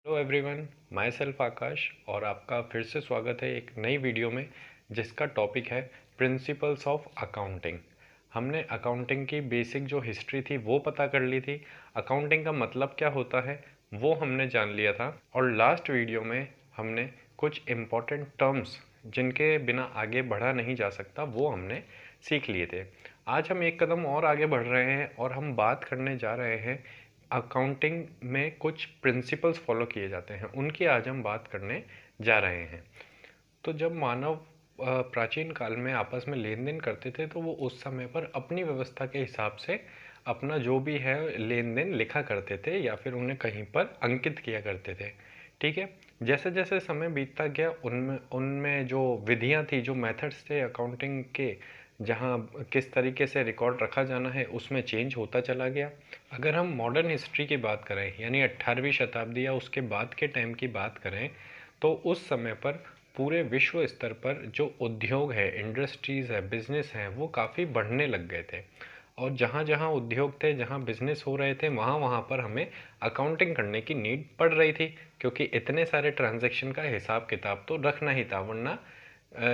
Hello everyone, my self आकाश और आपका फिर से स्वागत है एक नई वीडियो में जिसका टॉपिक है प्रिंसिपल्स ऑफ अकाउंटिंग। हमने अकाउंटिंग की बेसिक जो हिस्ट्री थी वो पता कर ली थी, अकाउंटिंग का मतलब क्या होता है वो हमने जान लिया था और लास्ट वीडियो में हमने कुछ इम्पॉर्टेंट टर्म्स जिनके बिना आगे बढ़ा नहीं जा सकता वो हमने सीख लिए थे। आज हम एक कदम और आगे बढ़ रहे हैं और हम बात करने जा रहे हैं अकाउंटिंग में कुछ प्रिंसिपल्स फॉलो किए जाते हैं, उनकी आज हम बात करने जा रहे हैं। तो जब मानव प्राचीन काल में आपस में लेन देन करते थे तो वो उस समय पर अपनी व्यवस्था के हिसाब से अपना जो भी है लेन देन लिखा करते थे या फिर उन्हें कहीं पर अंकित किया करते थे। ठीक है, जैसे जैसे समय बीतता गया उनमें उनमें जो विधियां थी, जो मेथड्स थे अकाउंटिंग के, जहाँ किस तरीके से रिकॉर्ड रखा जाना है उसमें चेंज होता चला गया। अगर हम मॉडर्न हिस्ट्री की बात करें यानी 18वीं शताब्दी या उसके बाद के टाइम की बात करें तो उस समय पर पूरे विश्व स्तर पर जो उद्योग है, इंडस्ट्रीज़ है, बिजनेस हैं, वो काफ़ी बढ़ने लग गए थे। और जहाँ जहाँ उद्योग थे, जहाँ बिजनेस हो रहे थे, वहाँ वहाँ पर हमें अकाउंटिंग करने की नीड पड़ रही थी, क्योंकि इतने सारे ट्रांजैक्शन का हिसाब किताब तो रखना ही था, वरना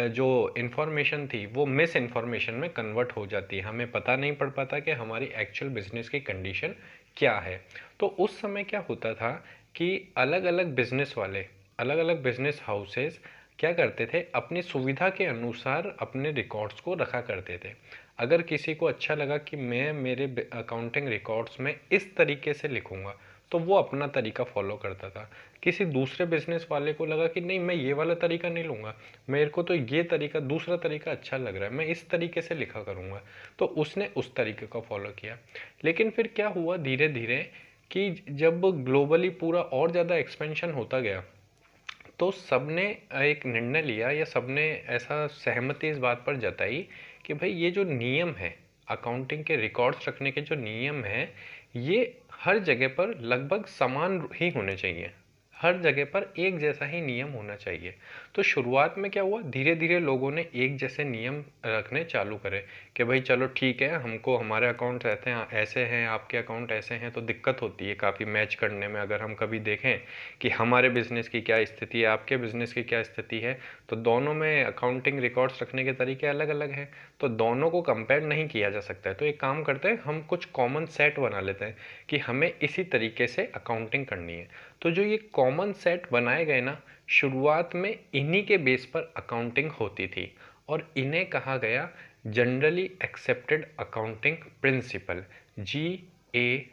जो इन्फॉर्मेशन थी वो मिस इन्फॉर्मेशन में कन्वर्ट हो जाती है, हमें पता नहीं पड़ पाता कि हमारी एक्चुअल बिजनेस की कंडीशन क्या है। तो उस समय क्या होता था कि अलग अलग बिजनेस वाले, अलग अलग बिजनेस हाउसेस क्या करते थे, अपनी सुविधा के अनुसार अपने रिकॉर्ड्स को रखा करते थे। अगर किसी को अच्छा लगा कि मैं मेरे अकाउंटिंग रिकॉर्ड्स में इस तरीके से लिखूंगा तो वो अपना तरीका फॉलो करता था। किसी दूसरे बिजनेस वाले को लगा कि नहीं, मैं ये वाला तरीका नहीं लूँगा, मेरे को तो ये तरीका, दूसरा तरीका अच्छा लग रहा है, मैं इस तरीके से लिखा करूँगा, तो उसने उस तरीके को फॉलो किया। लेकिन फिर क्या हुआ धीरे धीरे कि जब ग्लोबली पूरा और ज़्यादा एक्सपेंशन होता गया तो सबने एक निर्णय लिया या सबने ऐसा सहमति इस बात पर जताई कि भाई ये जो नियम है, अकाउंटिंग के रिकॉर्ड्स रखने के जो नियम हैं, ये हर जगह पर लगभग समान ही होने चाहिए, हर जगह पर एक जैसा ही नियम होना चाहिए। तो शुरुआत में क्या हुआ, धीरे धीरे लोगों ने एक जैसे नियम रखने चालू करे कि भाई चलो ठीक है, हमको हमारे अकाउंट रहते हैं ऐसे हैं, आपके अकाउंट ऐसे हैं, तो दिक्कत होती है काफ़ी मैच करने में। अगर हम कभी देखें कि हमारे बिज़नेस की क्या स्थिति है, आपके बिज़नेस की क्या स्थिति है, तो दोनों में अकाउंटिंग रिकॉर्ड्स रखने के तरीके अलग अलग हैं, तो दोनों को कंपेयर नहीं किया जा सकता है। तो एक काम करते हैं, हम कुछ कॉमन सेट बना लेते हैं कि हमें इसी तरीके से अकाउंटिंग करनी है। तो जो ये कॉमन सेट बनाए गए ना, शुरुआत में इन्हीं के बेस पर अकाउंटिंग होती थी और इन्हें कहा गया generally accepted accounting principle, GAAP।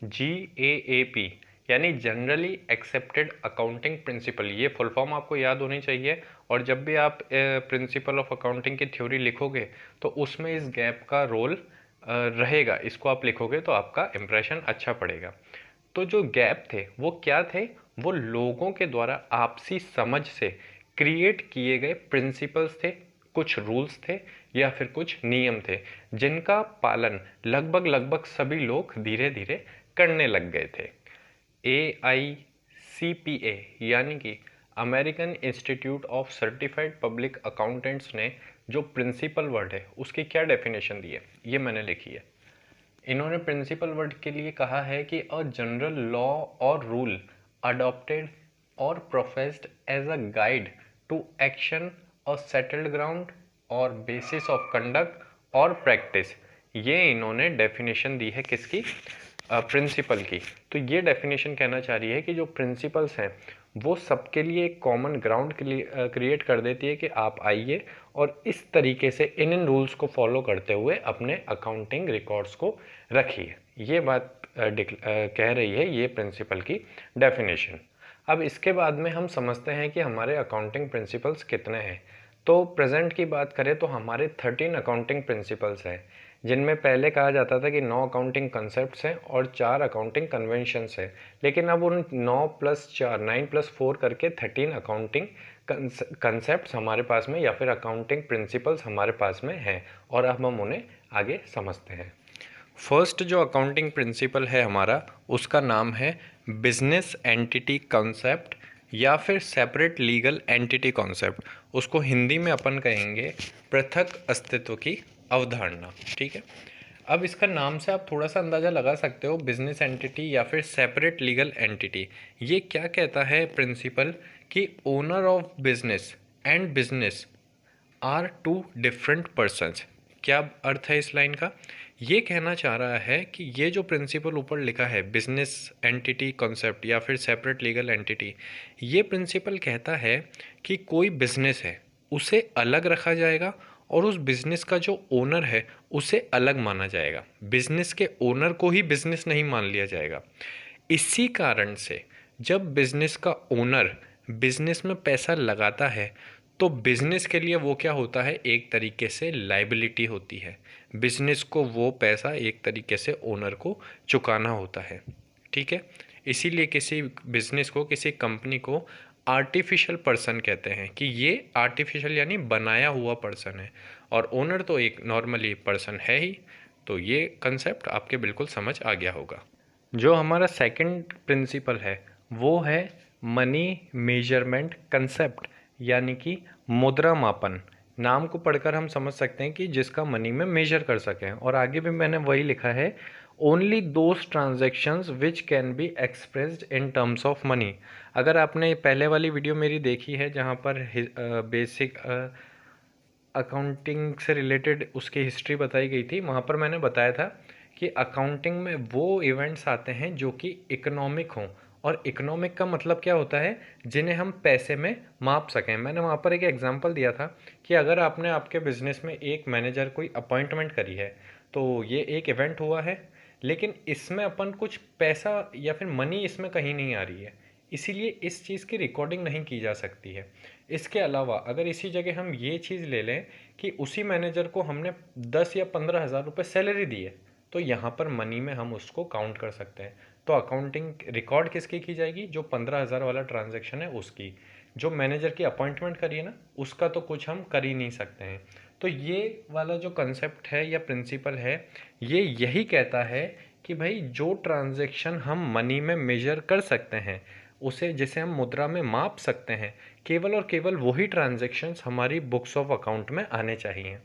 GAAP यानी जनरली एक्सेप्टेड अकाउंटिंग प्रिंसिपल, ये फुल फॉर्म आपको याद होनी चाहिए। और जब भी आप प्रिंसिपल ऑफ अकाउंटिंग की थ्योरी लिखोगे तो उसमें इस गैप का रोल रहेगा, इसको आप लिखोगे तो आपका इंप्रेशन अच्छा पड़ेगा। तो जो गैप थे वो क्या थे, वो लोगों के द्वारा आपसी समझ से क्रिएट किए गए प्रिंसिपल्स थे, कुछ रूल्स थे या फिर कुछ नियम थे जिनका पालन लगभग लगभग सभी लोग धीरे धीरे करने लग गए थे। AICPA यानी कि American institute of certified public accountants ने जो प्रिंसिपल वर्ड है उसकी क्या डेफिनेशन दी है ये मैंने लिखी है। इन्होंने प्रिंसिपल वर्ड के लिए कहा है कि a general law or rule adopted or professed as a guide to action, a settled ground or basis of conduct or practice. ये इन्होंने डेफिनेशन दी है किसकी, प्रिंसिपल की। तो ये डेफिनेशन कहना चाह रही है कि जो प्रिंसिपल्स हैं वो सबके लिए एक कॉमन ग्राउंड क्रिएट कर देती है कि आप आइए और इस तरीके से इन रूल्स को फॉलो करते हुए अपने अकाउंटिंग रिकॉर्ड्स को रखिए। ये बात कह रही है ये प्रिंसिपल की डेफिनेशन। अब इसके बाद में हम समझते हैं कि हमारे अकाउंटिंग प्रिंसिपल्स कितने हैं। तो प्रेजेंट की बात करें तो हमारे 13 अकाउंटिंग प्रिंसिपल्स हैं, जिनमें पहले कहा जाता था कि 9 अकाउंटिंग कंसेप्ट्स हैं और 4 अकाउंटिंग कन्वेंशंस हैं। लेकिन अब उन 9 + 4 9 + 4 करके 13 अकाउंटिंग कंसेप्ट्स हमारे पास में या फिर अकाउंटिंग प्रिंसिपल्स हमारे पास में हैं और अब हम उन्हें आगे समझते हैं। फर्स्ट जो अकाउंटिंग प्रिंसिपल है हमारा, उसका नाम है बिजनेस एंटिटी कॉन्सेप्ट या फिर सेपरेट लीगल एंटिटी कॉन्सेप्ट। उसको हिंदी में अपन कहेंगे पृथक अस्तित्व की अवधारणा। ठीक है, अब इसका नाम से आप थोड़ा सा अंदाज़ा लगा सकते हो, बिजनेस एंटिटी या फिर सेपरेट लीगल एंटिटी। ये क्या कहता है प्रिंसिपल कि owner of business and business are two different persons. क्या अर्थ है इस लाइन का? ये कहना चाह रहा है कि ये जो प्रिंसिपल ऊपर लिखा है, बिजनेस एंटिटी कॉन्सेप्ट या फिर सेपरेट लीगल एंटिटी, ये प्रिंसिपल कहता है कि कोई बिजनेस है उसे अलग रखा जाएगा और उस बिजनेस का जो ओनर है उसे अलग माना जाएगा। बिजनेस के ओनर को ही बिजनेस नहीं मान लिया जाएगा। इसी कारण से जब बिजनेस का ओनर बिजनेस में पैसा लगाता है तो बिजनेस के लिए वो क्या होता है, एक तरीके से लाइबिलिटी होती है। बिजनेस को वो पैसा एक तरीके से ओनर को चुकाना होता है। ठीक है, इसीलिए किसी बिजनेस को, किसी कंपनी को आर्टिफिशियल पर्सन कहते हैं कि ये आर्टिफिशियल यानी बनाया हुआ पर्सन है, और ओनर तो एक नॉर्मली पर्सन है ही। तो ये कंसेप्ट आपके बिल्कुल समझ आ गया होगा। जो हमारा सेकंड प्रिंसिपल है वो है मनी मेजरमेंट कंसेप्ट, यानी कि मुद्रा मापन। नाम को पढ़कर हम समझ सकते हैं कि जिसका मनी में मेजर कर सकें, और आगे भी मैंने वही लिखा है, only those transactions which can be expressed in terms of money. अगर आपने पहले वाली वीडियो मेरी देखी है जहाँ पर बेसिक अकाउंटिंग से रिलेटेड उसकी हिस्ट्री बताई गई थी, वहाँ पर मैंने बताया था कि अकाउंटिंग में वो इवेंट्स आते हैं जो कि इकोनॉमिक हों, और इकोनॉमिक का मतलब क्या होता है, जिन्हें हम पैसे में माप सकें। मैंने वहाँ पर एक एग्जांपल दिया था कि अगर आपने आपके बिजनेस में एक मैनेजर कोई अपॉइंटमेंट करी है, तो ये एक इवेंट हुआ है, लेकिन इसमें अपन कुछ पैसा या फिर मनी इसमें कहीं नहीं आ रही है, इसीलिए इस चीज़ की रिकॉर्डिंग नहीं की जा सकती है। इसके अलावा अगर इसी जगह हम ये चीज़ ले लें कि उसी मैनेजर को हमने 10 या 15 हज़ार रुपये सैलरी दी है, तो यहाँ पर मनी में हम उसको काउंट कर सकते हैं। तो अकाउंटिंग रिकॉर्ड किसकी की जाएगी, जो 15 हज़ार वाला ट्रांजैक्शन है उसकी। जो मैनेजर की अपॉइंटमेंट करी है ना, उसका तो कुछ हम कर ही नहीं सकते हैं। तो ये वाला जो कंसेप्ट है या प्रिंसिपल है, ये यही कहता है कि भाई जो ट्रांजैक्शन हम मनी में मेजर कर सकते हैं, उसे जिसे हम मुद्रा में माप सकते हैं, केवल और केवल वही ट्रांजैक्शंस हमारी बुक्स ऑफ अकाउंट में आने चाहिए।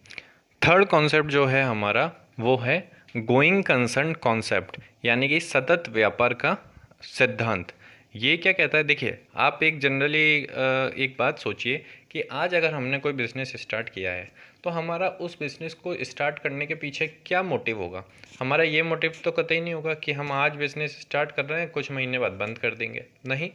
थर्ड कॉन्सेप्ट जो है हमारा वो है गोइंग कंसर्न कॉन्सेप्ट, यानी कि सतत व्यापार का सिद्धांत। ये क्या कहता है, देखिए आप एक जनरली एक बात सोचिए कि आज अगर हमने कोई बिज़नेस स्टार्ट किया है, तो हमारा उस बिज़नेस को स्टार्ट करने के पीछे क्या मोटिव होगा। हमारा ये मोटिव तो कतई नहीं होगा कि हम आज बिज़नेस स्टार्ट कर रहे हैं, कुछ महीने बाद बंद कर देंगे। नहीं,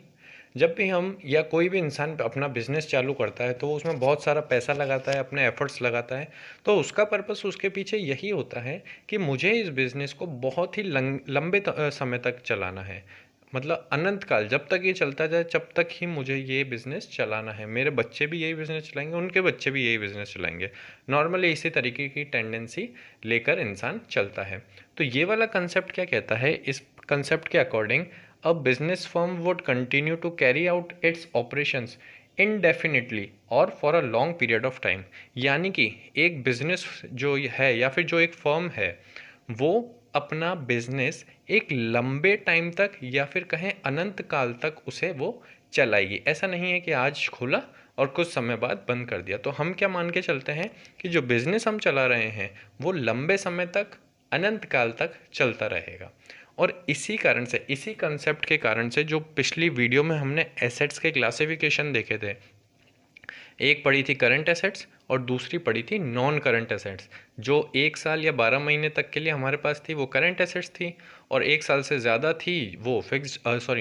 जब भी हम या कोई भी इंसान अपना बिजनेस चालू करता है तो वो उसमें बहुत सारा पैसा लगाता है, अपने एफर्ट्स लगाता है, तो उसका पर्पस उसके पीछे यही होता है कि मुझे इस बिज़नेस को बहुत ही लंबे समय तक चलाना है। मतलब अनंत काल जब तक ये चलता जाए, जब तक ही मुझे ये बिज़नेस चलाना है। मेरे बच्चे भी यही बिज़नेस चलाएंगे, उनके बच्चे भी यही बिज़नेस चलाएंगे। नॉर्मली इसी तरीके की टेंडेंसी लेकर इंसान चलता है। तो ये वाला कंसेप्ट क्या कहता है, इस कंसेप्ट के according a business firm would continue to carry out its operations indefinitely or for a long period of time। यानी कि एक बिजनेस जो है या फिर जो एक फर्म है, वो अपना बिजनेस एक लंबे टाइम तक या फिर कहें अनंत काल तक उसे वो चलाएगी। ऐसा नहीं है कि आज खोला और कुछ समय बाद बंद कर दिया। तो हम क्या मान के चलते हैं कि जो बिजनेस हम चला रहे हैं वो लंबे समय तक, अनंत काल तक चलता रहेगा। और इसी कारण से, इसी कंसेप्ट के कारण से, जो पिछली वीडियो में हमने एसेट्स के क्लासिफिकेशन देखे थे, एक पढ़ी थी करंट एसेट्स और दूसरी पढ़ी थी नॉन करंट एसेट्स। जो 1 साल या 12 महीने तक के लिए हमारे पास थी वो करंट एसेट्स थी, और 1 साल से ज़्यादा थी वो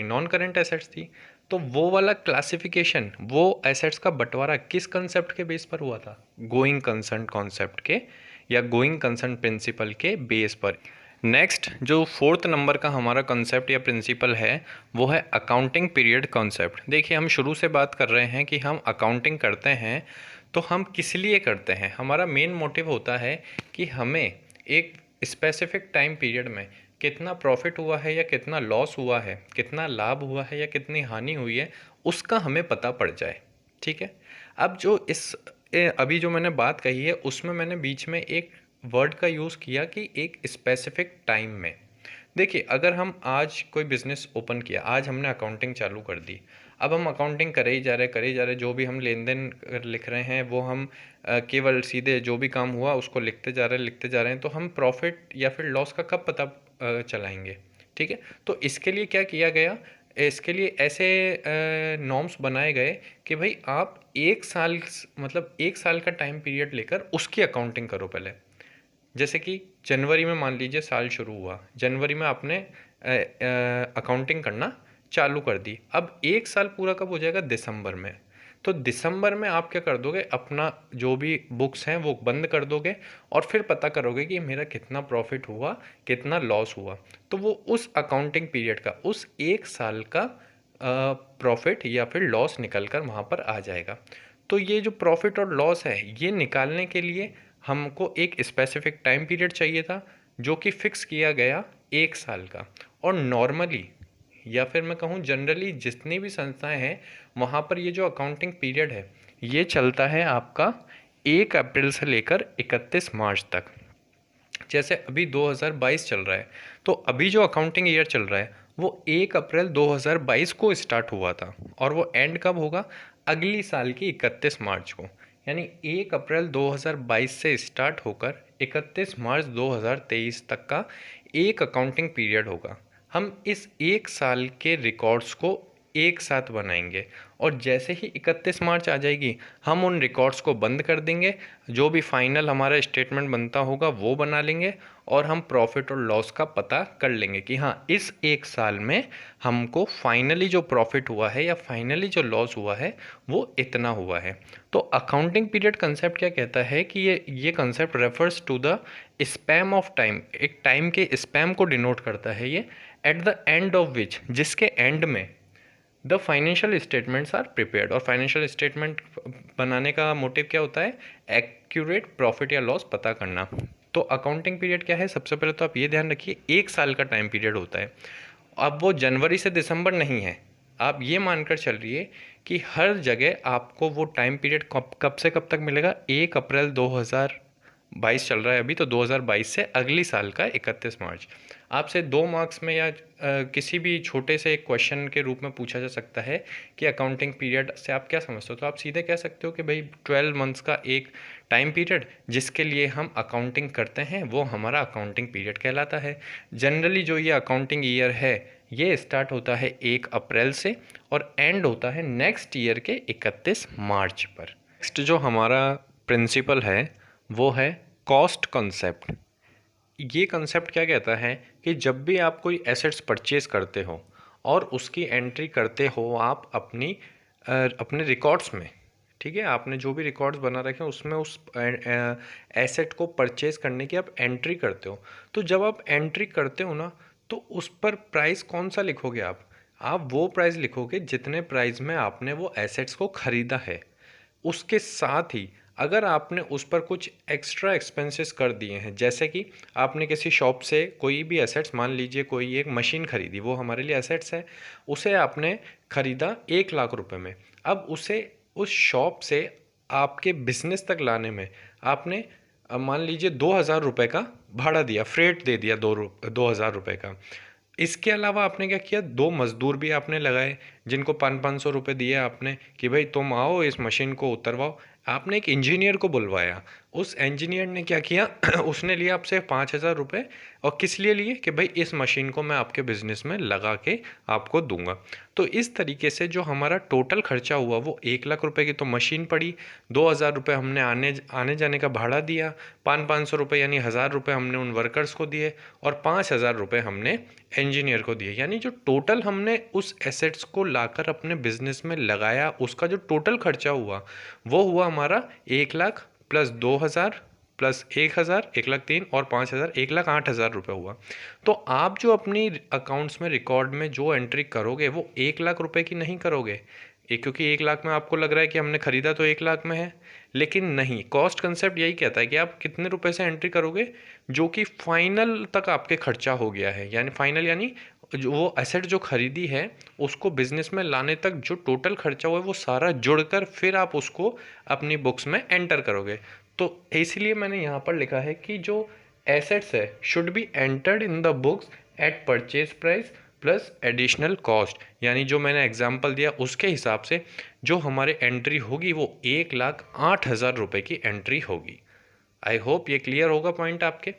नॉन करंट एसेट्स थी। तो वो वाला क्लासिफिकेशन, वो एसेट्स का बंटवारा किस कंसेप्ट के बेस पर हुआ था, गोइंग कंसर्न कॉन्सेप्ट के या गोइंग कंसर्न प्रिंसिपल के बेस पर। नेक्स्ट जो फोर्थ नंबर का हमारा कॉन्सेप्ट या प्रिंसिपल है वो है अकाउंटिंग पीरियड कॉन्सेप्ट। देखिए हम शुरू से बात कर रहे हैं कि हम अकाउंटिंग करते हैं तो हम किस लिए करते हैं। हमारा मेन मोटिव होता है कि हमें एक स्पेसिफिक टाइम पीरियड में कितना प्रॉफिट हुआ है या कितना लॉस हुआ है, कितना लाभ हुआ है या कितनी हानि हुई है, उसका हमें पता पड़ जाए। ठीक है, अब जो अभी जो मैंने बात कही है उसमें मैंने बीच में एक वर्ड का यूज़ किया कि एक स्पेसिफिक टाइम में। देखिए, अगर हम आज कोई बिज़नेस ओपन किया, आज हमने अकाउंटिंग चालू कर दी, अब हम अकाउंटिंग करे ही जा रहे करे ही जा रहे, जो भी हम लेन-देन लिख रहे हैं वो हम केवल सीधे जो भी काम हुआ उसको लिखते जा रहे हैं, तो हम प्रॉफ़िट या फिर लॉस का कब पता चलाएँगे, ठीक है? तो इसके लिए क्या किया गया, इसके लिए ऐसे नॉर्म्स बनाए गए कि भई आप 1 साल मतलब 1 साल का टाइम पीरियड लेकर उसकी अकाउंटिंग करो पहले। जैसे कि जनवरी में मान लीजिए साल शुरू हुआ, जनवरी में आपने अकाउंटिंग करना चालू कर दी। अब 1 साल पूरा कब हो जाएगा? दिसंबर में। तो दिसंबर में आप क्या कर दोगे, अपना जो भी बुक्स हैं वो बंद कर दोगे और फिर पता करोगे कि मेरा कितना प्रॉफिट हुआ, कितना लॉस हुआ। तो वो उस अकाउंटिंग पीरियड का, उस 1 साल का प्रॉफिट या फिर लॉस निकल कर वहाँ पर आ जाएगा। तो ये जो प्रॉफिट और लॉस है, ये निकालने के लिए हमको एक स्पेसिफिक टाइम पीरियड चाहिए था, जो कि फिक्स किया गया 1 साल का। और नॉर्मली या फिर मैं कहूँ जनरली जितनी भी संस्थाएं हैं, वहाँ पर ये जो अकाउंटिंग पीरियड है, ये चलता है आपका 1 अप्रैल से लेकर 31 मार्च तक। जैसे अभी 2022 चल रहा है, तो अभी जो अकाउंटिंग ईयर चल रहा है वो 1 अप्रैल 2022 को स्टार्ट हुआ था और वो एंड कब होगा? अगली साल की 31 मार्च को। यानी 1 अप्रैल 2022 से स्टार्ट होकर 31 मार्च 2023 तक का एक अकाउंटिंग पीरियड होगा। हम इस 1 साल के रिकॉर्ड्स को एक साथ बनाएंगे और जैसे ही 31 मार्च आ जाएगी, हम उन रिकॉर्ड्स को बंद कर देंगे, जो भी फाइनल हमारा स्टेटमेंट बनता होगा वो बना लेंगे और हम प्रॉफिट और लॉस का पता कर लेंगे कि हाँ, इस 1 साल में हमको फाइनली जो प्रॉफिट हुआ है या फाइनली जो लॉस हुआ है वो इतना हुआ है। तो अकाउंटिंग पीरियड कंसेप्ट क्या कहता है कि ये concept refers to the span of time, एक टाइम के स्पैम को डिनोट करता है ये, at the end of which, जिसके एंड में the financial statements are prepared. और फाइनेंशियल स्टेटमेंट बनाने का मोटिव क्या होता है? एक्यूरेट प्रॉफिट या लॉस पता करना। तो अकाउंटिंग पीरियड क्या है? सबसे पहले तो आप ये ध्यान रखिए, 1 साल का टाइम पीरियड होता है। अब वो जनवरी से दिसंबर नहीं है, आप ये मानकर चल रही कि हर जगह आपको वो टाइम पीरियड कब कब से कब तक मिलेगा? 1 अप्रैल 2022 चल रहा है अभी, तो 2022 से अगली साल का 31 मार्च। आपसे 2 मार्क्स में या किसी भी छोटे से क्वेश्चन के रूप में पूछा जा सकता है कि अकाउंटिंग पीरियड से आप क्या समझते हो, तो आप सीधे कह सकते हो कि भाई 12 मंथ्स का एक टाइम पीरियड जिसके लिए हम अकाउंटिंग करते हैं वो हमारा अकाउंटिंग पीरियड कहलाता है। जनरली जो ये अकाउंटिंग ईयर है ये स्टार्ट होता है 1 अप्रैल से और एंड होता है नेक्स्ट ईयर के 31 मार्च पर। नेक्स्ट जो हमारा प्रिंसिपल है वो है कॉस्ट कंसेप्ट। ये कंसेप्ट क्या कहता है कि जब भी आप कोई एसेट्स परचेज करते हो और उसकी एंट्री करते हो आप अपने रिकॉर्ड्स में, ठीक है, आपने जो भी रिकॉर्ड्स बना रखे हैं उसमें उस एसेट को परचेज करने की आप एंट्री करते हो। तो जब आप एंट्री करते हो ना, तो उस पर प्राइस कौन सा लिखोगे? आप वो प्राइस लिखोगे जितने प्राइस में आपने वो एसेट्स को ख़रीदा है। उसके साथ ही अगर आपने उस पर कुछ एक्स्ट्रा एक्सपेंसेस कर दिए हैं, जैसे कि आपने किसी शॉप से कोई भी एसेट्स, मान लीजिए कोई एक मशीन खरीदी, वो हमारे लिए एसेट्स है, उसे आपने ख़रीदा 1 लाख रुपए में। अब उसे उस शॉप से आपके बिजनेस तक लाने में आपने मान लीजिए 2,000 रुपये का भाड़ा दिया, फ्रेट दे दिया 2,000 रुपये का। इसके अलावा आपने क्या किया? 2 मज़दूर भी आपने लगाए जिनको 500-500 रुपये दिए आपने कि भाई तुम आओ इस मशीन को उतरवाओ। आपने एक इंजीनियर को बुलवाया, उस इंजीनियर ने क्या किया उसने लिया आपसे 5,000 रुपये। और किस लिए लिए? कि भाई इस मशीन को मैं आपके बिज़नेस में लगा के आपको दूंगा। तो इस तरीके से जो हमारा टोटल खर्चा हुआ वो 1 लाख रुपए की तो मशीन पड़ी, 2,000 रुपये हमने आने जाने का भाड़ा दिया, 500-500 रुपये यानी 1,000 रुपये हमने उन वर्कर्स को दिए और 5,000 रुपये हमने इंजीनियर को दिए। यानी जो टोटल हमने उस एसेट्स को लाकर अपने बिजनेस में लगाया, उसका जो टोटल खर्चा हुआ वो हुआ हमारा 1 लाख प्लस 2,000 प्लस 1,000, 1,03,000 और 5,000, 1,08,000 रुपये हुआ। तो आप जो अपनी अकाउंट्स में रिकॉर्ड में जो एंट्री करोगे वो 1 लाख रुपए की नहीं करोगे, क्योंकि 1 लाख में आपको लग रहा है कि हमने खरीदा तो 1 लाख में है, लेकिन नहीं, कॉस्ट कंसेप्ट यही कहता है कि आप कितने रुपए से एंट्री करोगे जो कि फाइनल तक आपके खर्चा हो गया है। यानी फाइनल यानी जो वो एसेट जो खरीदी है उसको बिजनेस में लाने तक जो टोटल खर्चा हुआ है वो सारा जुड़कर फिर आप उसको अपनी बुक्स में एंटर करोगे। तो इसलिए मैंने यहाँ पर लिखा है कि जो एसेट्स है should be entered in the books at purchase price plus additional cost, यानी जो मैंने एग्जांपल दिया उसके हिसाब से जो हमारे एंट्री होगी वो 1,08,000 रुपये की एंट्री होगी। आई होप ये क्लियर होगा पॉइंट आपके।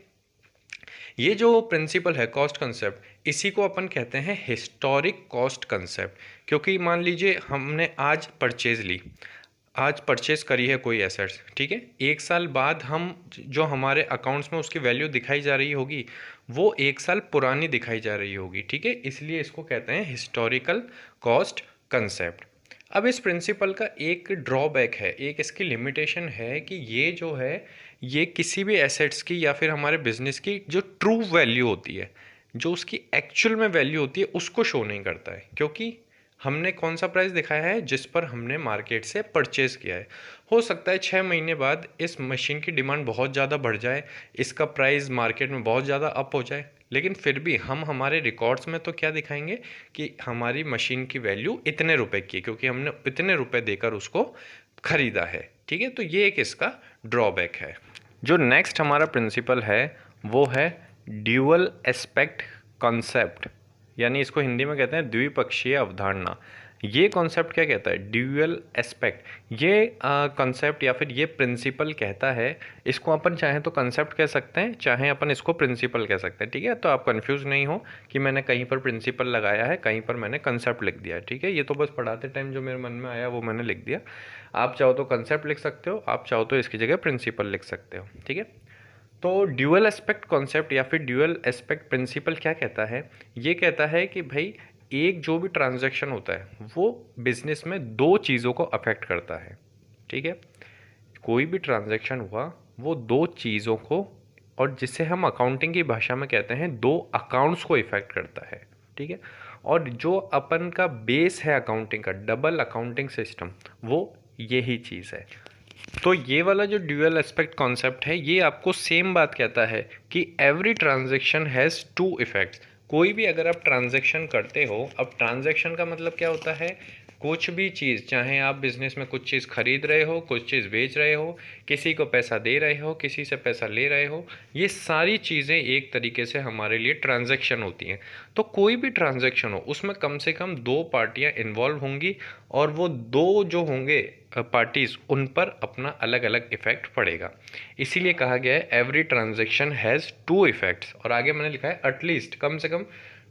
ये जो प्रिंसिपल है कॉस्ट कंसेप्ट, इसी को अपन कहते हैं हिस्टोरिक कॉस्ट कंसेप्ट। क्योंकि मान लीजिए हमने आज परचेज करी है कोई एसेट्स, ठीक है, 1 साल बाद हम जो हमारे अकाउंट्स में उसकी वैल्यू दिखाई जा रही होगी वो 1 साल पुरानी दिखाई जा रही होगी, ठीक है, इसलिए इसको कहते हैं हिस्टोरिकल कॉस्ट कंसेप्ट। अब इस प्रिंसिपल का एक ड्रॉबैक है, एक इसकी लिमिटेशन है कि ये जो है ये किसी भी एसेट्स की या फिर हमारे बिजनेस की जो ट्रू वैल्यू होती है, जो उसकी एक्चुअल में वैल्यू होती है, उसको शो नहीं करता है। क्योंकि हमने कौन सा प्राइस दिखाया है, जिस पर हमने मार्केट से परचेज़ किया है। हो सकता है 6 महीने बाद इस मशीन की डिमांड बहुत ज़्यादा बढ़ जाए, इसका प्राइस मार्केट में बहुत ज़्यादा अप हो जाए, लेकिन फिर भी हम हमारे रिकॉर्ड्स में तो क्या दिखाएंगे कि हमारी मशीन की वैल्यू इतने रुपए की है, क्योंकि हमने इतने रुपए देकर उसको खरीदा है, ठीक है। तो ये एक इसका ड्रॉबैक है। जो नेक्स्ट हमारा प्रिंसिपल है वो है ड्यूअल एस्पेक्ट कॉन्सेप्ट, यानी इसको हिंदी में कहते हैं द्विपक्षीय अवधारणा। ये कॉन्सेप्ट क्या कहता है, ड्यूअल एस्पेक्ट, ये कॉन्सेप्ट या फिर ये प्रिंसिपल कहता है, इसको अपन चाहें तो कॉन्सेप्ट कह सकते हैं, चाहे अपन इसको प्रिंसिपल कह सकते हैं, ठीक है। तो आप कंफ्यूज नहीं हो कि मैंने कहीं पर प्रिंसिपल लगाया है, कहीं पर मैंने कॉन्सेप्ट लिख दिया है, ठीक है। ये तो बस पढ़ाते टाइम जो मेरे मन में आया वो मैंने लिख दिया। आप चाहो तो कॉन्सेप्ट लिख सकते हो, आप चाहो तो इसकी जगह प्रिंसिपल लिख सकते हो, ठीक है। तो ड्यूअल एस्पेक्ट कॉन्सेप्ट या फिर ड्यूअल एस्पेक्ट प्रिंसिपल क्या कहता है, ये कहता है कि भाई एक जो भी ट्रांजैक्शन होता है वो बिजनेस में 2 चीज़ों को अफेक्ट करता है, ठीक है। कोई भी ट्रांजैक्शन हुआ वो 2 चीज़ों को, और जिसे हम अकाउंटिंग की भाषा में कहते हैं 2 अकाउंट्स को इफेक्ट करता है, ठीक है। और जो अपन का बेस है अकाउंटिंग का, डबल अकाउंटिंग सिस्टम, वो यही चीज़ है। तो ये वाला जो ड्यूअल एस्पेक्ट कॉन्सेप्ट है ये आपको सेम बात कहता है कि एवरी ट्रांजैक्शन हैज़ 2 इफेक्ट्स। कोई भी अगर आप ट्रांजैक्शन करते हो, अब ट्रांजैक्शन का मतलब क्या होता है, कुछ भी चीज़, चाहे आप बिजनेस में कुछ चीज़ खरीद रहे हो, कुछ चीज़ बेच रहे हो, किसी को पैसा दे रहे हो, किसी से पैसा ले रहे हो, ये सारी चीज़ें एक तरीके से हमारे लिए ट्रांजैक्शन होती हैं। तो कोई भी ट्रांजैक्शन हो उसमें कम से कम 2 पार्टियां इन्वॉल्व होंगी, और वो 2 जो होंगे पार्टीज, उन पर अपना अलग अलग इफेक्ट पड़ेगा। इसीलिए कहा गया है एवरी ट्रांजैक्शन हैज़ 2 इफेक्ट्स, और आगे मैंने लिखा है एटलीस्ट कम से कम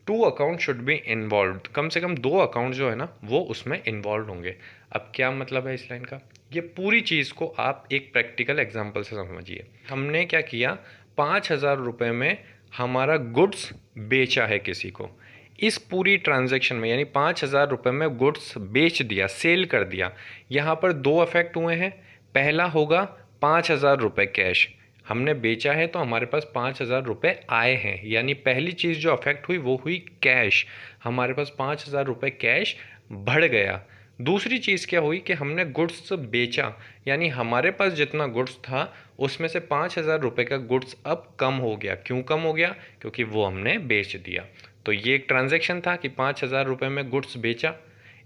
2 अकाउंट शुड बी इन्वॉल्व, कम से कम 2 अकाउंट जो है ना वो उसमें इन्वॉल्व होंगे। अब क्या मतलब है इस लाइन का, ये पूरी चीज़ को आप एक प्रैक्टिकल एग्जाम्पल से समझिए। हमने क्या किया, 5,000 रुपये में हमारा गुड्स बेचा है किसी को, इस पूरी ट्रांजैक्शन में, यानी 5,000 रुपये में गुड्स बेच दिया, सेल कर दिया। यहाँ पर 2 अफेक्ट हुए हैं। पहला होगा 5,000 रुपये कैश, हमने बेचा है तो हमारे पास 5,000 रुपये आए हैं, यानी पहली चीज़ जो अफेक्ट हुई वो हुई कैश, हमारे पास 5,000 रुपये कैश बढ़ गया। दूसरी चीज़ क्या हुई कि हमने गुड्स बेचा, यानी हमारे पास जितना गुड्स था उसमें से 5,000 रुपये का गुड्स अब कम हो गया। क्यों कम हो गया, क्योंकि वो हमने बेच दिया। तो ये एक ट्रांजैक्शन था कि 5,000 रुपये में गुड्स बेचा,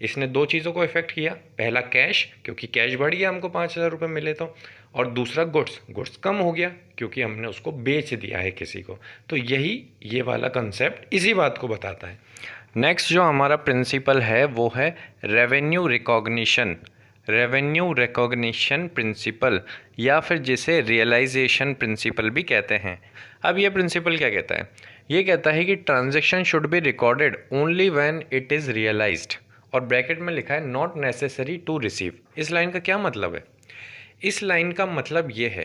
इसने 2 चीज़ों को इफेक्ट किया, पहला कैश, क्योंकि कैश बढ़ गया हमको 5,000 रुपये मिले तो, और दूसरा गुड्स कम हो गया क्योंकि हमने उसको बेच दिया है किसी को। तो यही ये वाला कंसेप्ट इसी बात को बताता है। नेक्स्ट जो हमारा प्रिंसिपल है वो है रेवेन्यू रिकॉग्निशन प्रिंसिपल, या फिर जिसे रियलाइजेशन प्रिंसिपल भी कहते हैं। अब ये प्रिंसिपल क्या कहता है, ये कहता है कि transaction should be recorded only when it is realised, और ब्रैकेट में लिखा है नॉट नेसेसरी टू रिसीव। इस लाइन का क्या मतलब है, इस लाइन का मतलब ये है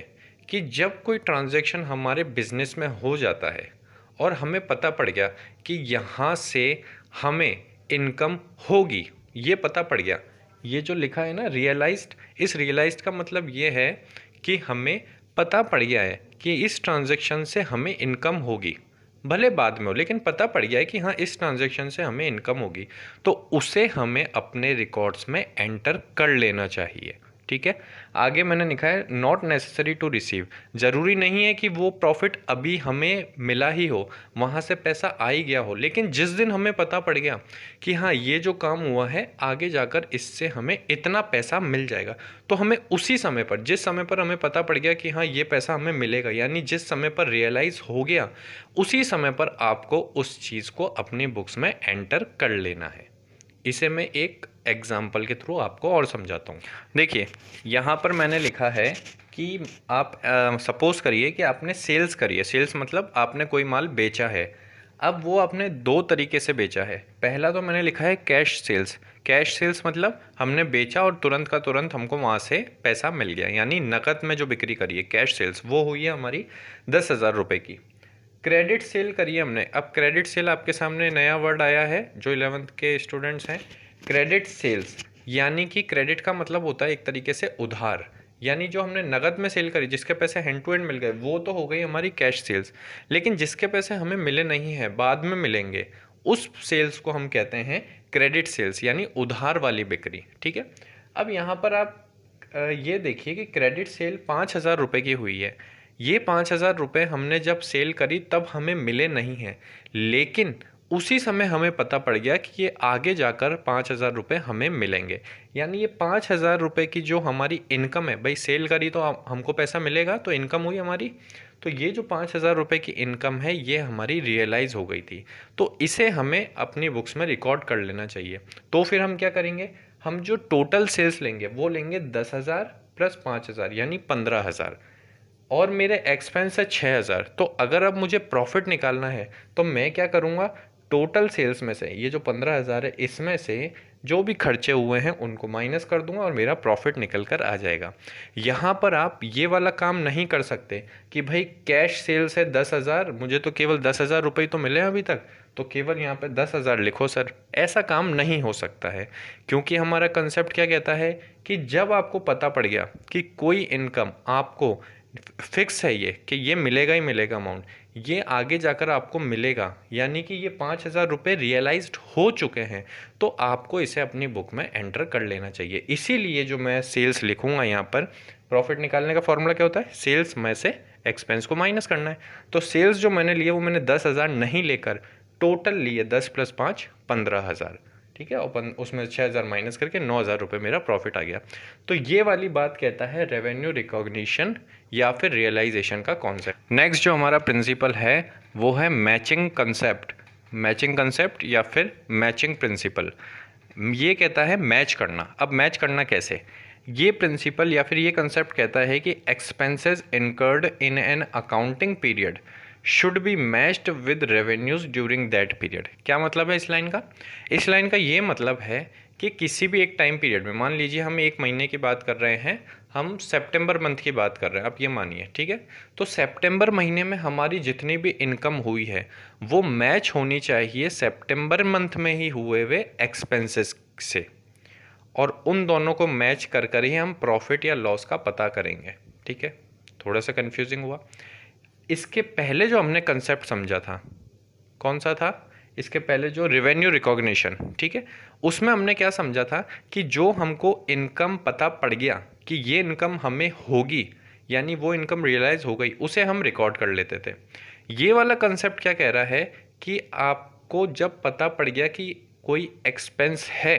कि जब कोई ट्रांजैक्शन हमारे बिजनेस में हो जाता है और हमें पता पड़ गया कि यहाँ से हमें इनकम होगी, ये पता पड़ गया, ये जो लिखा है ना रियलाइज्ड, इस रियलाइज्ड का मतलब ये है कि हमें पता पड़ गया है कि इस ट्रांजैक्शन से हमें इनकम होगी, भले बाद में हो, लेकिन पता पड़ गया है कि हाँ इस ट्रांजैक्शन से हमें इनकम होगी, तो उसे हमें अपने रिकॉर्ड्स में एंटर कर लेना चाहिए, ठीक है। आगे मैंने लिखा है नॉट नेसेसरी टू रिसीव, ज़रूरी नहीं है कि वो प्रॉफिट अभी हमें मिला ही हो, वहाँ से पैसा आ ही गया हो, लेकिन जिस दिन हमें पता पड़ गया कि हाँ ये जो काम हुआ है आगे जाकर इससे हमें इतना पैसा मिल जाएगा, तो हमें उसी समय पर, जिस समय पर हमें पता पड़ गया कि हाँ ये पैसा हमें मिलेगा, यानी जिस समय पर रियलाइज़ हो गया उसी समय पर आपको उस चीज़ को अपनी बुक्स में एंटर कर लेना है। इसे मैं एक एग्जाम्पल के थ्रू आपको और समझाता हूँ। देखिए यहाँ पर मैंने लिखा है कि आप सपोज़ करिए कि आपने सेल्स करी है, सेल्स मतलब आपने कोई माल बेचा है। अब वो आपने दो तरीके से बेचा है। पहला तो मैंने लिखा है कैश सेल्स। कैश सेल्स मतलब हमने बेचा और तुरंत का तुरंत हमको वहाँ से पैसा मिल गया, यानी नकद में जो बिक्री करी है कैश सेल्स, वो हुई है हमारी 10,000 रुपये की। क्रेडिट सेल करिए हमने। अब क्रेडिट सेल आपके सामने नया वर्ड आया है जो 11th के स्टूडेंट्स हैं। क्रेडिट सेल्स यानी कि क्रेडिट का मतलब होता है एक तरीके से उधार, यानी जो हमने नगद में सेल करी, जिसके पैसे हैंड टू हैंड मिल गए, वो तो हो गई हमारी कैश सेल्स। लेकिन जिसके पैसे हमें मिले नहीं हैं, बाद में मिलेंगे, उस सेल्स को हम कहते हैं क्रेडिट सेल्स, यानी उधार वाली बिक्री। ठीक है। अब यहाँ पर आप ये देखिए कि क्रेडिट सेल 5,000 रुपये की हुई है। ये 5,000 रुपये हमने जब सेल करी तब हमें मिले नहीं हैं, लेकिन उसी समय हमें पता पड़ गया कि ये आगे जाकर 5,000 रुपये हमें मिलेंगे। यानी ये 5,000 रुपये की जो हमारी इनकम है, भाई सेल करी तो हमको पैसा मिलेगा, तो इनकम हुई हमारी। तो ये जो 5,000 रुपये की इनकम है ये हमारी रियलाइज़ हो गई थी, तो इसे हमें अपनी बुक्स में रिकॉर्ड कर लेना चाहिए। तो फिर हम क्या करेंगे, हम जो टोटल सेल्स लेंगे वो लेंगे 10,000 प्लस 5,000 यानी 15,000, और मेरे एक्सपेंस है 6,000। तो अगर अब मुझे प्रॉफिट निकालना है तो मैं क्या करूँगा, टोटल सेल्स में से ये जो 15,000 है इसमें से जो भी खर्चे हुए हैं उनको माइनस कर दूंगा और मेरा प्रॉफिट निकल कर आ जाएगा। यहाँ पर आप ये वाला काम नहीं कर सकते कि भाई कैश सेल्स है 10,000, मुझे तो केवल 10,000 रुपये तो मिले अभी तक, तो केवल यहाँ पे 10,000 लिखो सर। ऐसा काम नहीं हो सकता है, क्योंकि हमारा कंसेप्ट क्या कहता है कि जब आपको पता पड़ गया कि कोई इनकम आपको फिक्स है, ये कि ये मिलेगा ही मिलेगा अमाउंट, ये आगे जाकर आपको मिलेगा, यानी कि ये 5,000 रुपये रियलाइज्ड हो चुके हैं, तो आपको इसे अपनी बुक में एंटर कर लेना चाहिए। इसीलिए जो मैं सेल्स लिखूंगा यहाँ पर, प्रॉफिट निकालने का फॉर्मूला क्या होता है, सेल्स में से एक्सपेंस को माइनस करना है। तो सेल्स जो मैंने लिए वो मैंने 10,000 नहीं लेकर टोटल लिए 10 + 5 15,000। ठीक है, और उसमें 6,000 माइनस करके 9,000 रुपये मेरा प्रॉफिट आ गया। तो ये वाली बात कहता है रेवेन्यू रिकॉग्निशन या फिर रियलाइजेशन का कॉन्सेप्ट। नेक्स्ट जो हमारा प्रिंसिपल है वो है मैचिंग कंसेप्ट। मैचिंग कंसेप्ट या फिर मैचिंग प्रिंसिपल, ये कहता है मैच करना। अब मैच करना कैसे, ये प्रिंसिपल या फिर ये कंसेप्ट कहता है कि expenses incurred in an accounting period should be matched with revenues during that period. क्या मतलब है इस लाइन का, इस लाइन का ये मतलब है कि किसी भी एक टाइम पीरियड में, मान लीजिए हम एक महीने की बात कर रहे हैं, हम सितंबर मंथ की बात कर रहे हैं, आप ये मानिए, ठीक है। तो सितंबर महीने में हमारी जितनी भी इनकम हुई है वो मैच होनी चाहिए सितंबर मंथ में ही हुए हुए एक्सपेंसेस से, और उन दोनों को मैच कर कर ही हम प्रॉफिट या लॉस का पता करेंगे। ठीक है, थोड़ा सा कंफ्यूजिंग हुआ। इसके पहले जो हमने कंसेप्ट समझा था, कौन सा था, इसके पहले जो रेवेन्यू रिकॉग्निशन, ठीक है, उसमें हमने क्या समझा था कि जो हमको इनकम पता पड़ गया कि ये इनकम हमें होगी, यानी वो इनकम रियलाइज हो गई, उसे हम रिकॉर्ड कर लेते थे। ये वाला कंसेप्ट क्या कह रहा है कि आपको जब पता पड़ गया कि कोई एक्सपेंस है,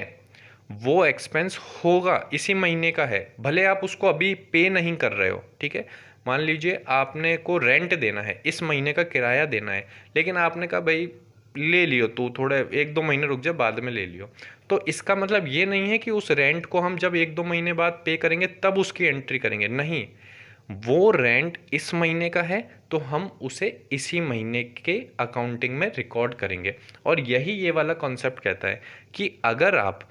वो एक्सपेंस होगा, इसी महीने का है, भले आप उसको अभी पे नहीं कर रहे हो, ठीक है। मान लीजिए आपने को रेंट देना है, इस महीने का किराया देना है, लेकिन आपने कहा भाई ले लियो तू, थोड़े 1-2 महीने रुक जा, बाद में ले लियो। तो इसका मतलब ये नहीं है कि उस रेंट को हम जब 1-2 महीने बाद पे करेंगे तब उसकी एंट्री करेंगे, नहीं, वो रेंट इस महीने का है तो हम उसे इसी महीने के अकाउंटिंग में रिकॉर्ड करेंगे। और यही ये वाला कॉन्सेप्ट कहता है कि अगर आप